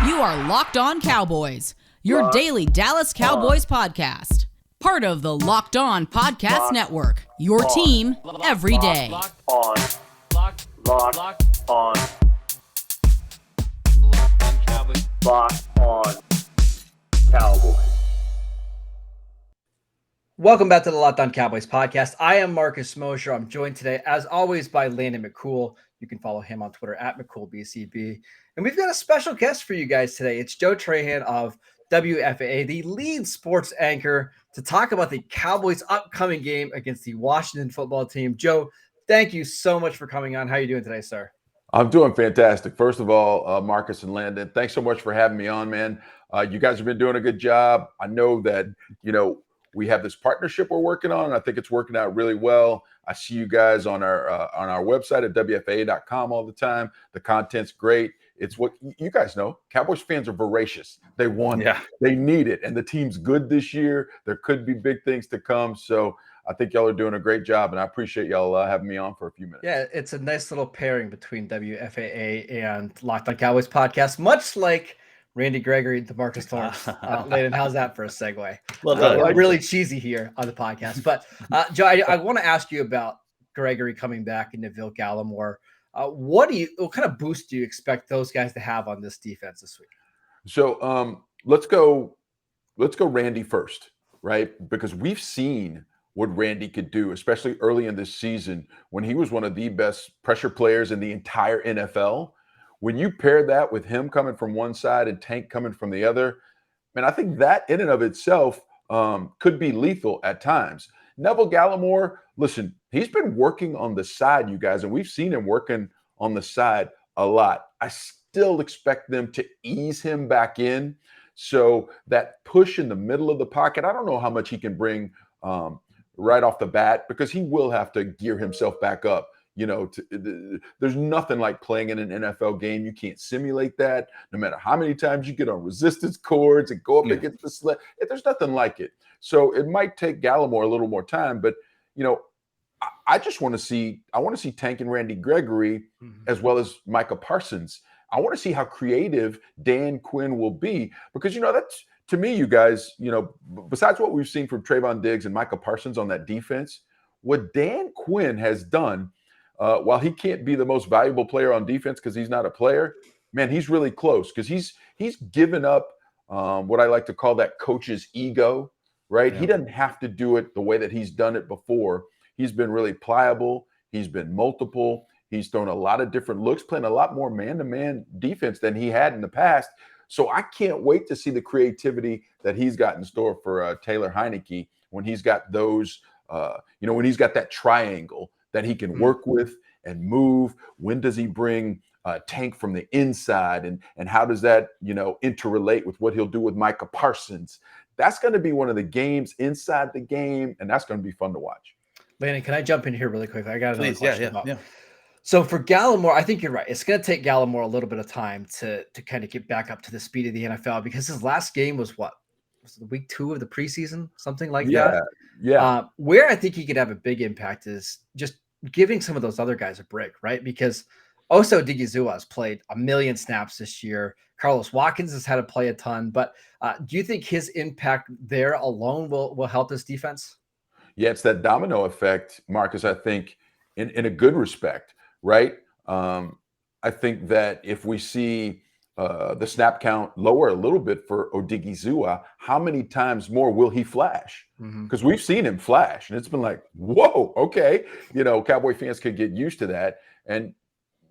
You are Locked On Cowboys, your daily Dallas Cowboys podcast. Part of the Locked On Podcast Network, your team every day. Locked on Cowboys. Locked on Cowboys. Welcome back to the Locked On Cowboys podcast. I am Marcus Mosher. I'm joined today, as always, by Landon McCool. You can follow him on Twitter at McCoolBCB. And we've got a special guest for you guys today. It's Joe Trahan of WFAA, the lead sports anchor, to talk about the Cowboys' upcoming game against the Washington football team. Joe, thank you so much for coming on. How are you doing today, sir? I'm doing fantastic. First of all, Marcus and Landon, thanks so much for having me on, man. You guys have been doing a good job. I know that, we have this partnership we're working on, and I think it's working out really well. I see you guys on our website at WFAA.com all the time. The content's great. It's what you guys know. Cowboys fans are voracious. They want it. They need it. And the team's good this year. There could be big things to come. So I think y'all are doing a great job, and I appreciate y'all having me on for a few minutes. Yeah, it's a nice little pairing between WFAA and Locked On Cowboys podcast, much like Randy Gregory and DeMarcus Lawrence. Landon, how's that for a segue? We're really cheesy here on the podcast. But, Joe, I want to ask you about Gregory coming back and Neville Gallimore. What kind of boost do you expect those guys to have on this defense this week? So let's go Randy first, right? Because we've seen what Randy could do, especially early in this season when he was one of the best pressure players in the entire NFL. When you pair that with him coming from one side and Tank coming from the other, man, I think that in and of itself could be lethal at times. Neville Gallimore, listen, he's been working on the side, you guys, and we've seen him working on the side a lot. I still expect them to ease him back in. So that push in the middle of the pocket, I don't know how much he can bring right off the bat, because he will have to gear himself back up. There's nothing like playing in an NFL game. You can't simulate that. No matter how many times you get on resistance cords and go up against the sled, there's nothing like it. So it might take Gallimore a little more time, but I just want to see. I want to see Tank and Randy Gregory as well as Micah Parsons. I want to see how creative Dan Quinn will be, because that's, to me, you guys. Besides what we've seen from Trayvon Diggs and Micah Parsons on that defense, what Dan Quinn has done. While he can't be the most valuable player on defense because he's not a player, man, he's really close, because he's given up what I like to call that coach's ego, right? Yeah. He doesn't have to do it the way that he's done it before. He's been really pliable. He's been multiple. He's thrown a lot of different looks, playing a lot more man-to-man defense than he had in the past. So I can't wait to see the creativity that he's got in store for Taylor Heinicke when he's got those, when he's got that triangle that he can work with and move. When does he bring Tank from the inside, and how does that, interrelate with what he'll do with Micah Parsons? That's going to be one of the games inside the game, and that's going to be fun to watch. Landon, can I jump in here really quick? I got another question. Yeah. So for Gallimore, I think you're right. It's going to take Gallimore a little bit of time to kind of get back up to the speed of the NFL, because his last game was what? Was it week 2 of the preseason? Something like that? Yeah. Where I think he could have a big impact is just giving some of those other guys a break, right? Because Osa Odighizuwa has played 1 million snaps this year. Carlos Watkins has had to play a ton. But do you think his impact there alone will help this defense? Yeah, it's that domino effect, Marcus, I think, in a good respect, right? I think that if we see the snap count lower a little bit for Odighizuwa, how many times more will he flash? Because we've seen him flash, and it's been like, whoa, okay. Cowboy fans could get used to that. And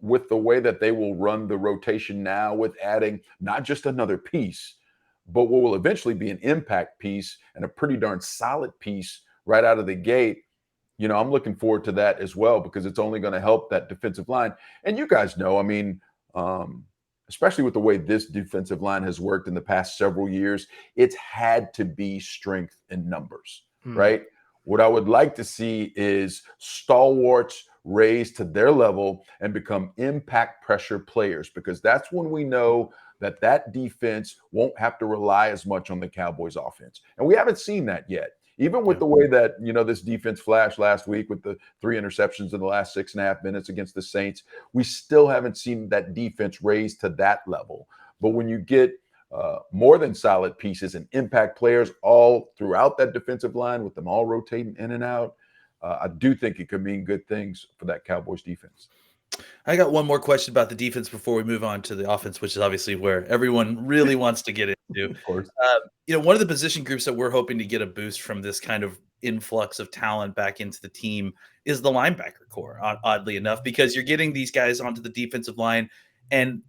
with the way that they will run the rotation now, with adding not just another piece, but what will eventually be an impact piece and a pretty darn solid piece right out of the gate, I'm looking forward to that as well, because it's only going to help that defensive line. And you guys know, especially with the way this defensive line has worked in the past several years, it's had to be strength in numbers, right? What I would like to see is stalwarts raised to their level and become impact pressure players, because that's when we know that defense won't have to rely as much on the Cowboys offense. And we haven't seen that yet. Even with the way that, this defense flashed last week with the 3 interceptions in the last 6.5 minutes against the Saints, we still haven't seen that defense raise to that level. But when you get more than solid pieces and impact players all throughout that defensive line, with them all rotating in and out, I do think it could mean good things for that Cowboys defense. I got one more question about the defense before we move on to the offense, which is obviously where everyone really wants to get into. Of course. One of the position groups that we're hoping to get a boost from this kind of influx of talent back into the team is the linebacker core, oddly enough, because you're getting these guys onto the defensive line. And,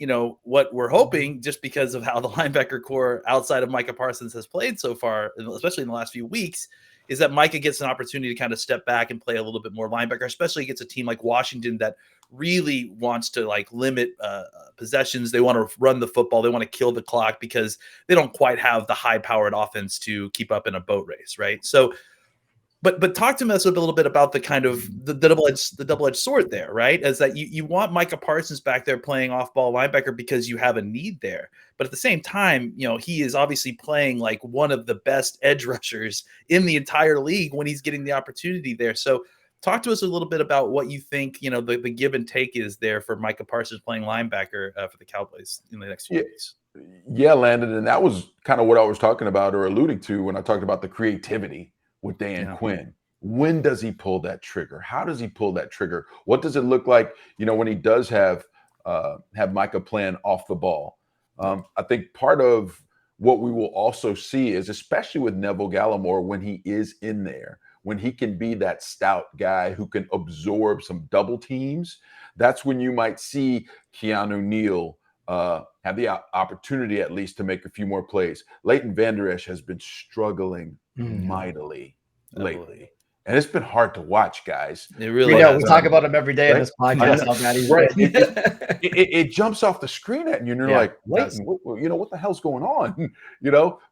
what we're hoping, just because of how the linebacker core outside of Micah Parsons has played so far, especially in the last few weeks, is that Micah gets an opportunity to kind of step back and play a little bit more linebacker, especially against a team like Washington that really wants to limit possessions. They want to run the football. They want to kill the clock because they don't quite have the high-powered offense to keep up in a boat race, right? So, but talk to us a little bit about the kind of the double-edged sword there, right? Is that you want Micah Parsons back there playing off-ball linebacker because you have a need there. But at the same time, he is obviously playing like one of the best edge rushers in the entire league when he's getting the opportunity there. So talk to us a little bit about what you think, the give and take is there for Micah Parsons playing linebacker for the Cowboys in the next few weeks. Yeah, Landon, and that was kind of what I was talking about or alluding to when I talked about the creativity with Dan Quinn. When does he pull that trigger? How does he pull that trigger? What does it look like, when he does have Micah playing off the ball? I think part of what we will also see is, especially with Neville Gallimore, when he is in there, when he can be that stout guy who can absorb some double teams, that's when you might see Keanu Neal have the opportunity at least to make a few more plays. Leighton Vander Esch has been struggling mightily lately. And it's been hard to watch, guys. It really we talk about him every day on this podcast. How bad he's been. It jumps off the screen at you, and you're like, Leighton, what the hell's going on?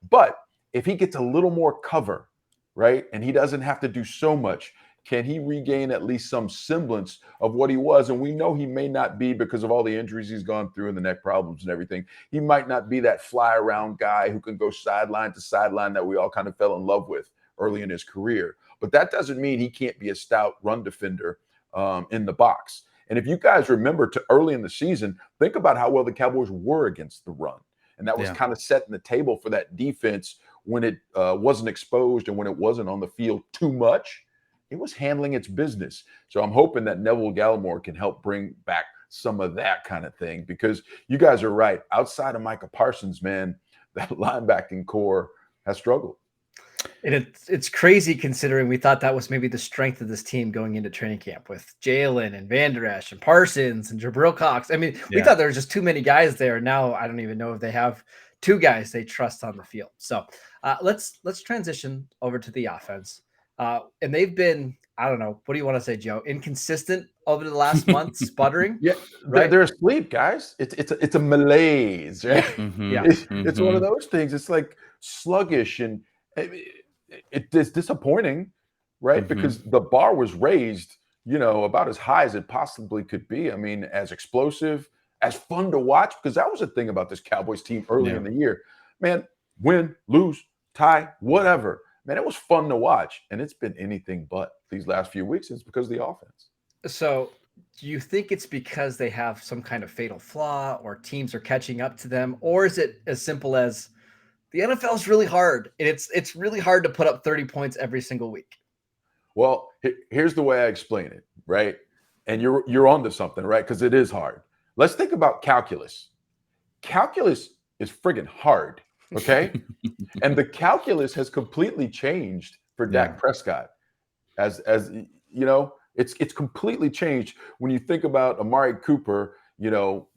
But if he gets a little more cover, right, and he doesn't have to do so much, can he regain at least some semblance of what he was? And we know he may not be, because of all the injuries he's gone through and the neck problems and everything. He might not be that fly around guy who can go sideline to sideline that we all kind of fell in love with early in his career. But that doesn't mean he can't be a stout run defender in the box. And if you guys remember to early in the season, think about how well the Cowboys were against the run. And that was kind of setting the table for that defense when it wasn't exposed and when it wasn't on the field too much. It was handling its business. So I'm hoping that Neville Gallimore can help bring back some of that kind of thing, because you guys are right. Outside of Micah Parsons, man, that linebacking core has struggled. And it's crazy considering we thought that was maybe the strength of this team going into training camp with Jalen and Vander Esch and Parsons and Jabril Cox. I mean, we thought there were just too many guys there. Now I don't even know if they have two guys they trust on the field. So let's transition over to the offense. And they've been, I don't know, what do you want to say, Joe? Inconsistent over the last month, sputtering. Yeah, right? They're asleep, guys. It's a malaise, right? It's one of those things. It's like sluggish, and it's disappointing, right? Because the bar was raised, about as high as it possibly could be. I mean, as explosive, as fun to watch, because that was the thing about this Cowboys team early in the year. Man, win, lose, tie, whatever. Man, it was fun to watch, and it's been anything but these last few weeks. It's because of the offense. So do you think it's because they have some kind of fatal flaw, or teams are catching up to them? Or is it as simple as the NFL is really hard, and it's really hard to put up 30 points every single week? Well, here's the way I explain it, right? And you're onto something, right? Because it is hard. Let's think about calculus. Calculus is friggin' hard. Okay. And the calculus has completely changed for Dak Prescott. As it's completely changed when you think about Amari Cooper,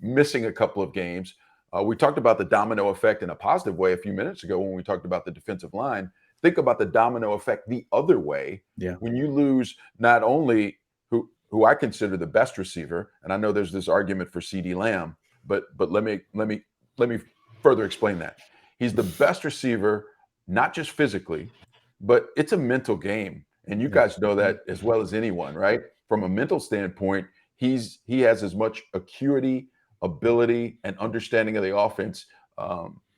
missing a couple of games. We talked about the domino effect in a positive way a few minutes ago when we talked about the defensive line. Think about the domino effect the other way. Yeah. When you lose not only who I consider the best receiver, and I know there's this argument for CeeDee Lamb, but let me further explain that. He's the best receiver, not just physically, but it's a mental game. And you guys know that as well as anyone, right? From a mental standpoint, he has as much acuity, ability, and understanding of the offense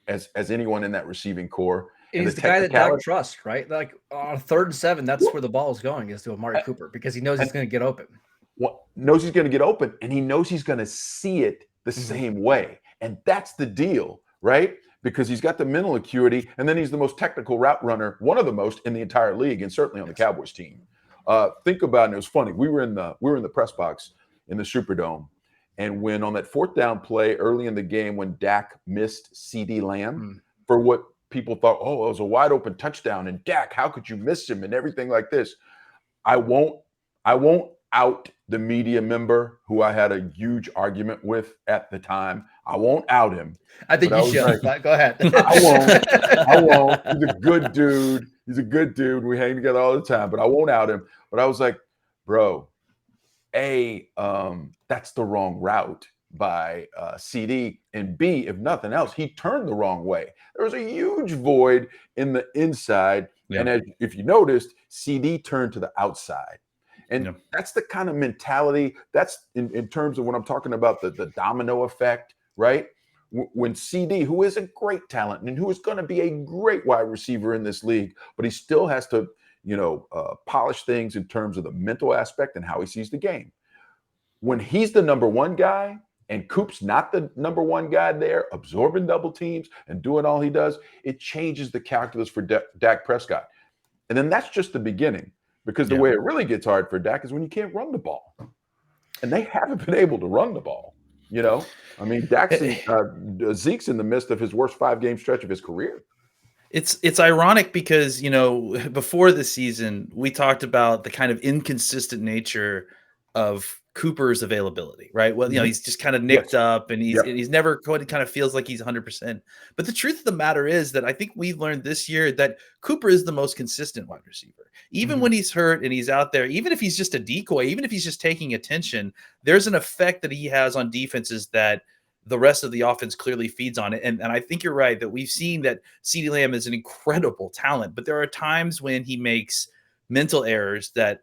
as anyone in that receiving core. And he's the guy that Dak trusts, right? Like on 3rd and 7, that's where the ball is going, is to Amari Cooper, because he knows he's going to get open. Knows he's going to get open, and he knows he's going to see it the same way. And that's the deal, right? Because he's got the mental acuity, and then he's the most technical route runner, one of the most in the entire league, and certainly on the Cowboys team. Think about it. It was funny. We were in the press box in the Superdome, and when on that 4th down play early in the game, when Dak missed CeeDee Lamb for what people thought, oh, it was a wide open touchdown, and Dak, how could you miss him and everything like this? I won't out the media member who I had a huge argument with at the time. I won't out him. I think you should. Like, go ahead. I won't. He's a good dude. We hang together all the time, but I won't out him. But I was like, bro, that's the wrong route by CD, and B, if nothing else, he turned the wrong way. There was a huge void in the inside, and if you noticed, CD turned to the outside. And that's the kind of mentality, that's in terms of when I'm talking about the domino effect, right? When CD, who is a great talent and who is going to be a great wide receiver in this league, but he still has to, polish things in terms of the mental aspect and how he sees the game. When he's the number one guy and Coop's not the number one guy there, absorbing double teams and doing all he does, it changes the calculus for Dak Prescott. And then that's just the beginning. Because the way it really gets hard for Dak is when you can't run the ball. And they haven't been able to run the ball. I mean, Zeke's in the midst of his worst 5-game stretch of his career. It's ironic because, before the season, we talked about the kind of inconsistent nature of Cooper's availability, right? Well, he's just kind of nicked up, and he's never kind of feels like he's 100%. But the truth of the matter is that I think we've learned this year that Cooper is the most consistent wide receiver. Even when he's hurt and he's out there, even if he's just a decoy, even if he's just taking attention, there's an effect that he has on defenses that the rest of the offense clearly feeds on it. And I think you're right that we've seen that CeeDee Lamb is an incredible talent, but there are times when he makes mental errors that,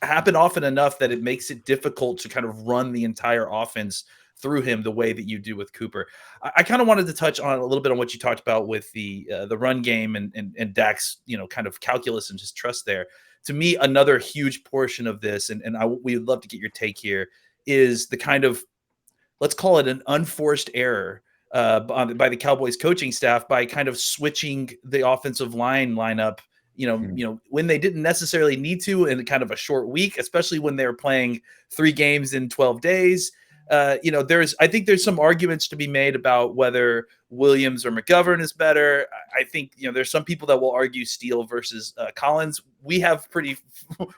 happen often enough that it makes it difficult to kind of run the entire offense through him the way that you do with Cooper. I kind of wanted to touch on a little bit on what you talked about with the run game and Dak's, kind of calculus and just trust there. To me, another huge portion of this, and we would love to get your take here, is the kind of, let's call it an unforced error by the Cowboys coaching staff by kind of switching the offensive lineup, when they didn't necessarily need to in kind of a short week, especially when they're playing 3 games in 12 days. I think there's some arguments to be made about whether Williams or McGovern is better. I think, there's some people that will argue Steele versus Collins. We have pretty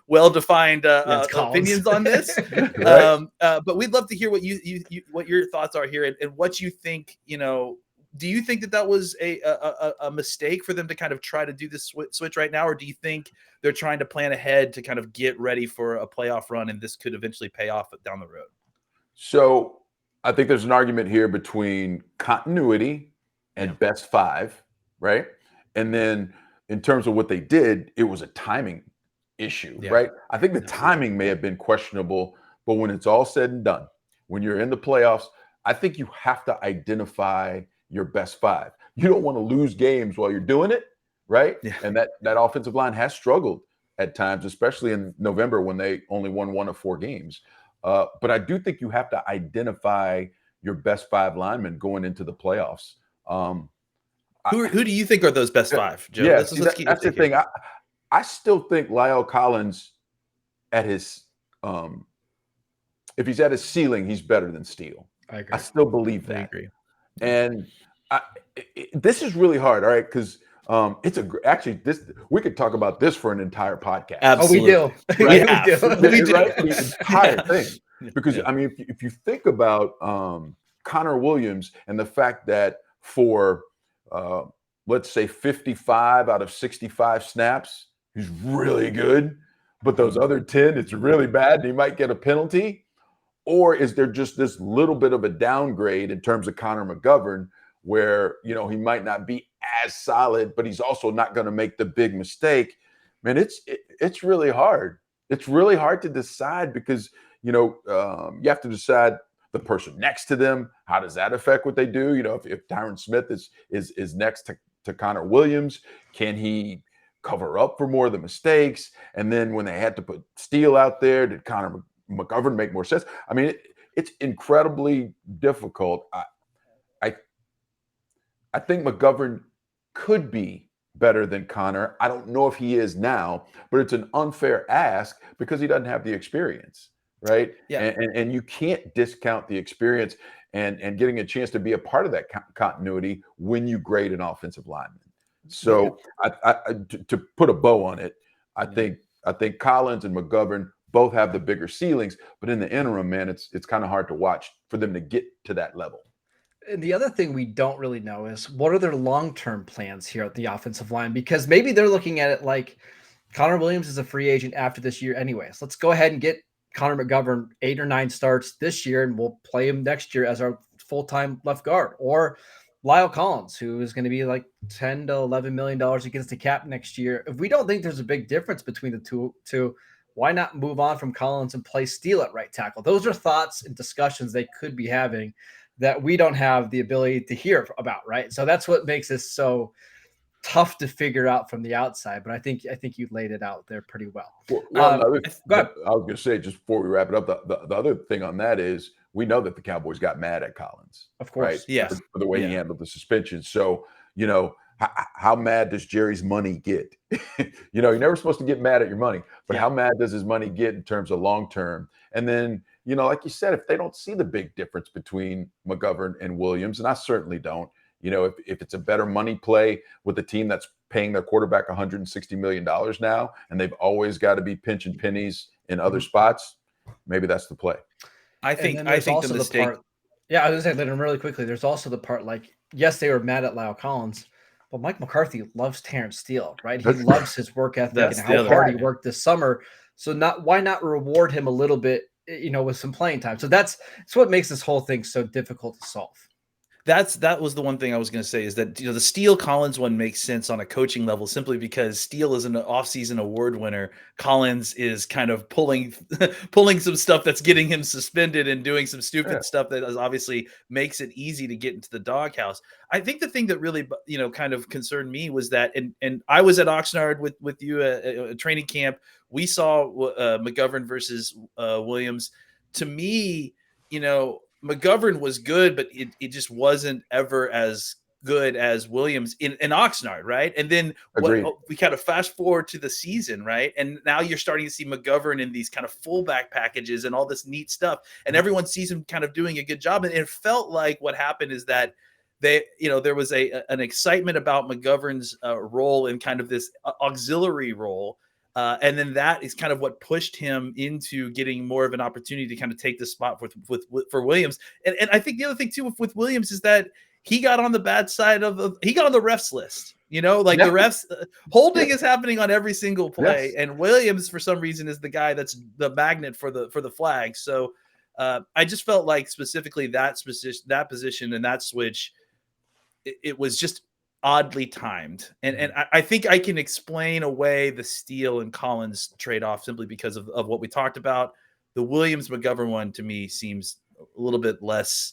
well-defined opinions on this. Right. But we'd love to hear what what your thoughts are here and what you think, do you think that was a mistake for them to kind of try to do this switch right now? Or do you think they're trying to plan ahead to kind of get ready for a playoff run and this could eventually pay off down the road? So I think there's an argument here between continuity and best 5, right? And then in terms of what they did, it was a timing issue, right? I think the timing may have been questionable, but when it's all said and done, when you're in the playoffs, I think you have to identify your best 5. You don't want to lose games while you're doing it, right? Yeah. And that offensive line has struggled at times, especially in November when they only won 1 of 4 games. But I do think you have to identify your best 5 linemen going into the playoffs. Who do you think are those best 5, Joe? Yeah, that's the thing. I still think La'el Collins at his if he's at his ceiling, he's better than Steele. I agree. I still believe that. I agree. And this is really hard, all right? Because we could talk about this for an entire podcast. Absolutely. Oh, we do. Right? We do. Right? The entire thing. Because I mean, if you think about Connor Williams and the fact that for let's say 55 out of 65 snaps, he's really good, but those other 10, it's really bad, and he might get a penalty. Or is there just this little bit of a downgrade in terms of Connor McGovern where, he might not be as solid, but he's also not going to make the big mistake? Man, it's really hard. It's really hard to decide because, you have to decide the person next to them, how does that affect what they do? You know, if Tyron Smith is next to Connor Williams, can he cover up for more of the mistakes? And then when they had to put Steele out there, did Connor McGovern make more sense? I mean, it's incredibly difficult. I think McGovern could be better than Connor. I don't know if he is now, but it's an unfair ask because he doesn't have the experience, right? Yeah. And you can't discount the experience and getting a chance to be a part of that continuity when you grade an offensive lineman. So to put a bow on it, I think Collins and McGovern both have the bigger ceilings, but in the interim, man, it's kind of hard to watch for them to get to that level. And the other thing we don't really know is what are their long-term plans here at the offensive line, because maybe they're looking at it like Connor Williams is a free agent after this year anyways. Let's go ahead and get Connor McGovern 8 or 9 starts this year, and we'll play him next year as our full-time left guard. Or Lyle Collins, who is going to be like $10 to $11 million against the cap next year. If we don't think there's a big difference between the two, why not move on from Collins and play Steele at right tackle? Those are thoughts and discussions they could be having that we don't have the ability to hear about, right? So that's what makes this so tough to figure out from the outside. But I think you laid it out there pretty well. Go ahead. I was going to say, just before we wrap it up, the other thing on that is we know that the Cowboys got mad at Collins. Of course. Right? Yes. For the way he handled the suspension. So, you know, how mad does Jerry's money get? You know, you're never supposed to get mad at your money, but how mad does his money get in terms of long-term? And then, you know, like you said, if they don't see the big difference between McGovern and Williams, and I certainly don't, you know, if it's a better money play with a team that's paying their quarterback $160 million now, and they've always got to be pinching pennies in other spots, maybe that's the play. I think the mistake. I was going to say, Landon, really quickly, there's also the part like, yes, they were mad at Lyle Collins, but Mike McCarthy loves Terrence Steele, right? He loves his work ethic and how hard he worked this summer. So why not reward him a little bit, you know, with some playing time? So that's what makes this whole thing so difficult to solve. That was the one thing I was going to say, is that, you know, the Steele Collins one makes sense on a coaching level simply because Steele is an offseason award winner. Collins is kind of pulling some stuff that's getting him suspended and doing some stupid stuff that obviously makes it easy to get into the doghouse. I think the thing that really, you know, kind of concerned me was that, and I was at Oxnard with you at training camp. We saw McGovern versus Williams. To me, you know, McGovern was good, but it just wasn't ever as good as Williams in Oxnard, right? And then we kind of fast forward to the season, right? And now you're starting to see McGovern in these kind of fullback packages and all this neat stuff, and everyone sees him kind of doing a good job. And it felt like what happened is that there was an excitement about McGovern's role in kind of this auxiliary role. And then that is kind of what pushed him into getting more of an opportunity to kind of take the spot for Williams. And I think the other thing too with Williams is that he got on the bad side he got on the refs list, you know, like the refs holding is happening on every single play. And Williams, for some reason, is the guy that's the magnet for the flag. So I just felt like specifically that position and that switch, it was just oddly timed. And I think I can explain away the Steele and Collins trade-off simply because of what we talked about. The Williams McGovern one to me seems a little bit less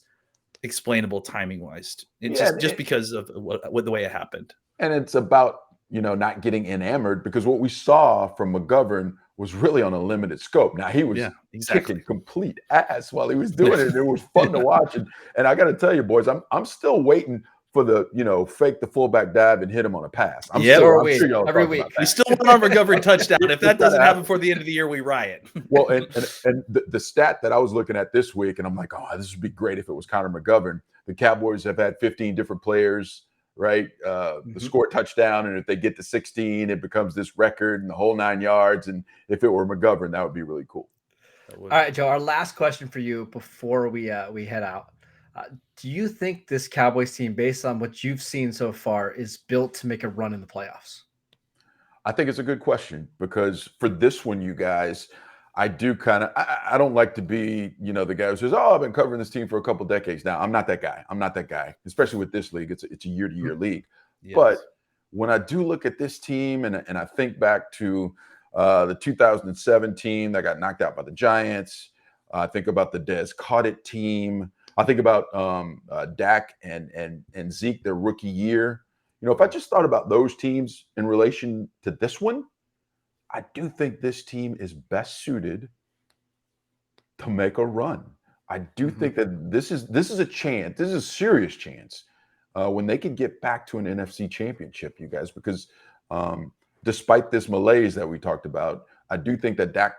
explainable timing wise. It's just because of what the way it happened. And it's about, you know, not getting enamored, because what we saw from McGovern was really on a limited scope. Now he was kicking complete ass while he was doing it. It was fun to watch. And I got to tell you, boys, I'm still waiting for the, you know, fake the fullback dive and hit him on a pass. I'm sure every week. We still want our McGovern touchdown. If that doesn't happen before the end of the year, we riot. Well, and the stat that I was looking at this week, and I'm like, oh, this would be great if it was Connor McGovern. The Cowboys have had 15 different players, right? The score touchdown, and if they get to 16, it becomes this record and the whole 9 yards. And if it were McGovern, that would be really cool. All right, Joe, our last question for you before we head out. Do you think this Cowboys team, based on what you've seen so far, is built to make a run in the playoffs? I think it's a good question, because for this one, you guys, I do kind of, I don't like to be, you know, the guy who says, oh, I've been covering this team for a couple decades now. I'm not that guy, especially with this league. It's a year-to-year league. Yes. But when I do look at this team and I think back to the 2007 team that got knocked out by the Giants, I think about the Des Cauditt team. I think about Dak and Zeke, their rookie year. If I just thought about those teams in relation to this one, I do think this team is best suited to make a run. I do think that this is a chance. This is a serious chance when they could get back to an NFC championship, you guys, because despite this malaise that we talked about, I do think that Dak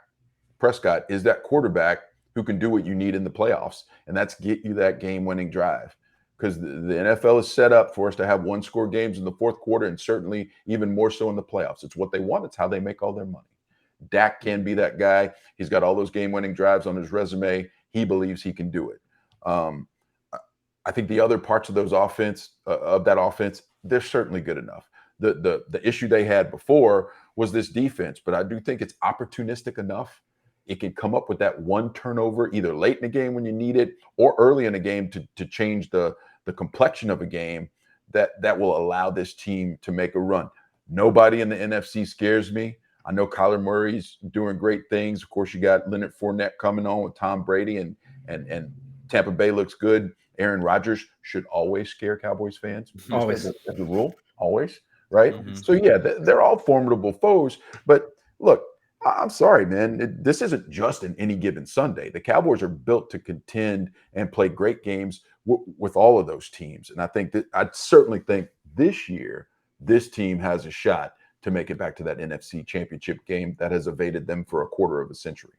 Prescott is that quarterback who can do what you need in the playoffs, and that's get you that game-winning drive. Because the NFL is set up for us to have one-score games in the fourth quarter, and certainly even more so in the playoffs. It's what they want. It's how they make all their money. Dak can be that guy. He's got all those game-winning drives on his resume. He believes he can do it. I think the other parts of that offense, they're certainly good enough. The issue they had before was this defense, but I do think it's opportunistic enough. It can come up with that one turnover either late in the game when you need it or early in the game to change the complexion of a game that will allow this team to make a run. Nobody in the NFC scares me. I know Kyler Murray's doing great things. Of course, you got Leonard Fournette coming on with Tom Brady, and Tampa Bay looks good. Aaron Rodgers should always scare Cowboys fans. Always. As a rule, always, right? Mm-hmm. So, yeah, they're all formidable foes. But, look, I'm sorry, man. This isn't just an any given Sunday. The Cowboys are built to contend and play great games with all of those teams. And I certainly think this year, this team has a shot to make it back to that NFC championship game that has evaded them for a quarter of a century.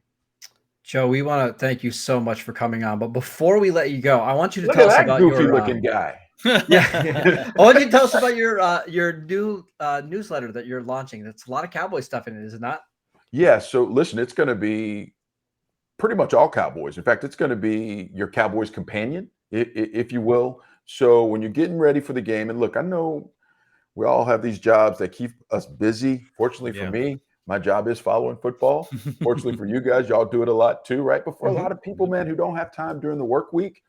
Joe, we want to thank you so much for coming on. But before we let you go, I want you to Look tell at us that about goofy your looking guy. I want you to tell us about your new newsletter that you're launching. That's a lot of Cowboy stuff in it, is it not? Yeah. So listen, it's going to be pretty much all Cowboys. In fact, it's going to be your Cowboys companion, if you will. So when you're getting ready for the game, and look, I know we all have these jobs that keep us busy. Fortunately for me, my job is following football. Fortunately for you guys, y'all do it a lot too, right? But for a lot of people, man, who don't have time during the work week,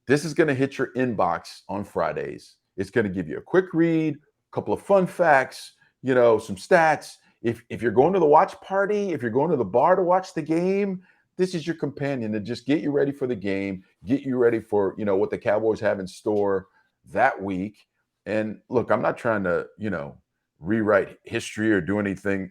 this is going to hit your inbox on Fridays. It's going to give you a quick read, a couple of fun facts, some stats. If you're going to the watch party, if you're going to the bar to watch the game, this is your companion to just get you ready for the game, get you ready for, what the Cowboys have in store that week. And look, I'm not trying to, rewrite history or do anything,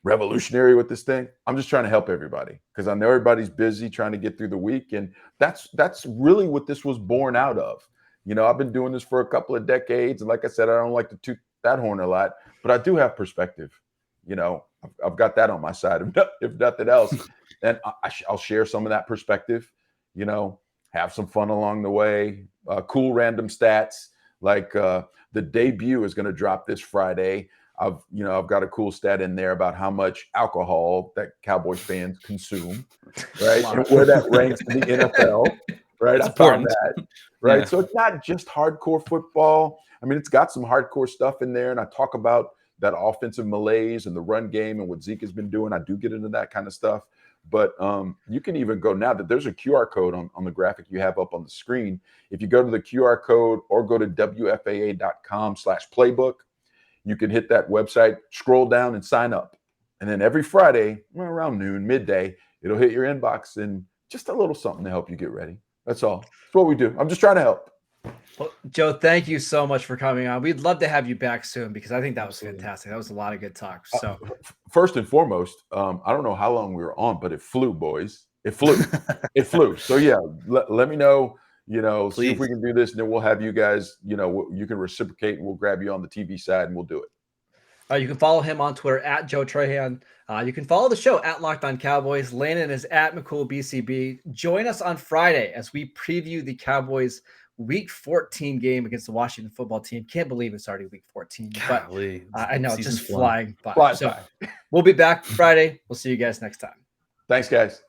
revolutionary with this thing. I'm just trying to help everybody because I know everybody's busy trying to get through the week. And that's really what this was born out of. I've been doing this for a couple of decades. And like I said, I don't like to toot that horn a lot, but I do have perspective. I've got that on my side, if nothing else. And I'll share some of that perspective, have some fun along the way, cool random stats. Like the debut is going to drop this Friday. I've got a cool stat in there about how much alcohol that Cowboys fans consume, right? And where that ranks in the NFL, right? It's I found important. that, right? Yeah. So it's not just hardcore football. I mean, it's got some hardcore stuff in there. And I talk about that offensive malaise and the run game and what Zeke has been doing. I do get into that kind of stuff. But you can even go now that there's a QR code on the graphic you have up on the screen. If you go to the QR code or go to WFAA.com/playbook, you can hit that website, scroll down and sign up. And then every Friday, around noon, midday, it'll hit your inbox and just a little something to help you get ready. That's all. That's what we do. I'm just trying to help. Well, Joe, thank you so much for coming on. We'd love to have you back soon because I think that was fantastic. That was a lot of good talk. So first and foremost, I don't know how long we were on, but it flew, boys. It flew. It flew. So yeah, let me know, see if we can do this, and then we'll have you guys, you can reciprocate and we'll grab you on the TV side and we'll do it. You can follow him on Twitter at Joe Trahan. You can follow the show at Locked On Cowboys. Landon is at McCool BCB. Join us on Friday as we preview the Cowboys Week 14 game against the Washington football team. Can't believe it's already Week 14. Golly, but I know it's just flying flying by. So we'll be back Friday. We'll see you guys next time. Thanks, guys.